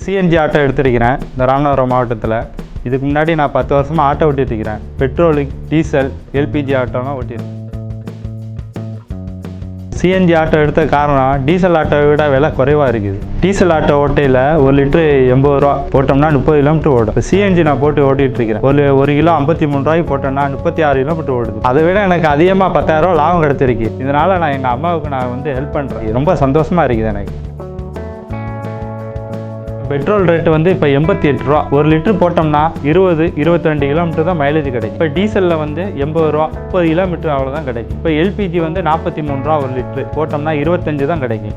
CNG auto எடுத்திருக்கிறேன் இந்த ராமநாதபுரம் மாவட்டத்தில். இதுக்கு முன்னாடி நான் 10 வருஷமாக ஆட்டோ ஓட்டிகிட்ருக்கிறேன். பெட்ரோலு, டீசல், எல்பிஜி ஆட்டோலாம் ஓட்டியிருக்கேன். சிஎன்ஜி ஆட்டோ எடுத்த காரணம் டீசல் ஆட்டோவை விட விலை குறைவாக இருக்குது. டீசல் ஆட்டோ ஓட்டையில் 1 லிட்டரு 80 ரூபா போட்டோம்னா 30 கிலோமீட்டர் ஓடும். இப்போ சிஎன்ஜி நான் போட்டு ஓட்டிகிட்டு இருக்கிறேன். ஒரு கிலோ 53 ரூபாய்க்கு போட்டோம்னா 36 கிலோமீட்டர் ஓடுது. அதை விட எனக்கு அதிகமாக 10,000 ரூபா லாபம் கிடச்சிருக்கு. இதனால் நான் எங்கள் அம்மாவுக்கு நான் ஹெல்ப் பண்ணுறேன். ரொம்ப சந்தோஷமாக இருக்குது எனக்கு. பெட்ரோல் ரேட்டு இப்போ 88 ரூபா. 1 லிட்டர் போட்டோம்னா 20-22 கிலோமீட்டர் தான் மைலேஜ் கிடைக்கும். இப்போ டீசலில் 80 ரூபா, 30 கிலோமீட்டர் அவ்வளோதான் கிடைக்கும். இப்போ எல்பிஜி 43 ரூபா 1 லிட்டரு போட்டோம்னா 25 தான் கிடைக்கும்.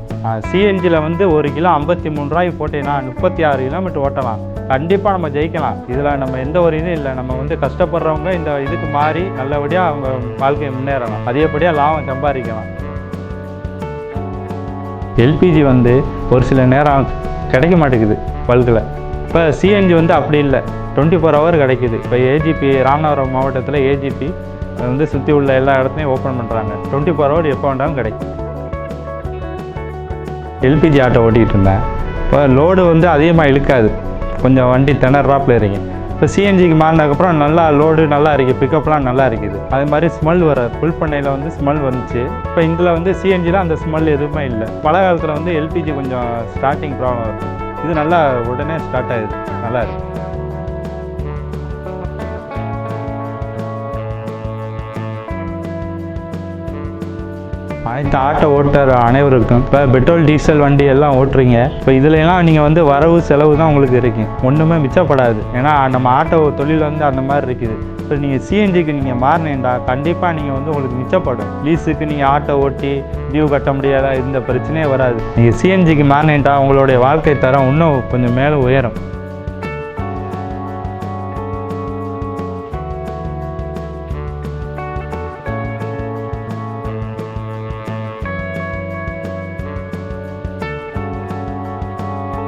சிஎன்ஜியில் 1 கிலோ 53 ரூபாய்க்கு போட்டேன்னா 36 கிலோமீட்டர் ஓட்டலாம். கண்டிப்பாக நம்ம ஜெயிக்கலாம். இதில் நம்ம எந்த ஒரு இதுவும் இல்லை. நம்ம கஷ்டப்படுறவங்க இந்த இதுக்கு மாறி நல்லபடியாக அவங்க வாழ்க்கையை முன்னேறலாம். அதிகப்படியாக லாபம் சம்பாதிக்கலாம். எல்பிஜி ஒரு சில நேரம் கிடைக்க மாட்டேங்குது பல்கில். இப்போ சிஎன்ஜி அப்படி இல்லை, 24 ஹவர் கிடைக்குது. இப்போ ஏஜிபி ராமநாதபுரம் மாவட்டத்தில் ஏஜிபி சுற்றி உள்ள எல்லா இடத்துலையும் ஓப்பன் பண்ணுறாங்க. 24 ஹவர் எப்போ வேண்டாலும் கிடைக்கும். எல்பிஜி ஆட்டோ ஓட்டிகிட்டு இருந்தேன். இப்போ லோடு அதிகமாக இழுக்காது, கொஞ்சம் வண்டி திணறாப்பில் இருக்கீங்க. இப்போ சிஎன்ஜிக்கு மாறினதுக்கப்புறம் நல்லா லோடு நல்லா இருக்குது, பிக்கப்லாம் நல்லா இருக்குது. அதே மாதிரி ஸ்மெல் வர புல் பண்ணையில் ஸ்மெல் வந்துச்சு. இப்போ இதில் சிஎன்ஜியில் அந்த ஸ்மெல் எதுவுமே இல்லை. மழை காலத்தில் எல்பிஜி கொஞ்சம் ஸ்டார்டிங் ப்ராப்ளம் வருது. இது நல்லா உடனே ஸ்டார்ட் ஆகுது, நல்லா இருக்குது. அனைத்து ஆட்டோ ஓட்டுற அனைவருக்கும் இப்போ பெட்ரோல் டீசல் வண்டி எல்லாம் ஓட்டுறீங்க. இப்போ இதுலலாம் நீங்கள் வரவு செலவு தான் உங்களுக்கு இருக்கும், ஒன்றுமே மிச்சப்படாது. ஏன்னா நம்ம ஆட்டோ தொழில் அந்த மாதிரி இருக்குது. இப்போ நீங்கள் சிஎன்ஜிக்கு நீங்கள் மாறினீங்கன்னா கண்டிப்பாக நீங்கள் உங்களுக்கு மிச்சப்படும். லீஸுக்கு நீங்கள் ஆட்டோ ஓட்டி டியூ கட்ட முடியாத இந்த பிரச்சனையே வராது. நீங்கள் சிஎன்ஜிக்கு மாறினீங்கன்னா உங்களுடைய வாழ்க்கை தரம் இன்னும் கொஞ்சம் மேலே உயரும்.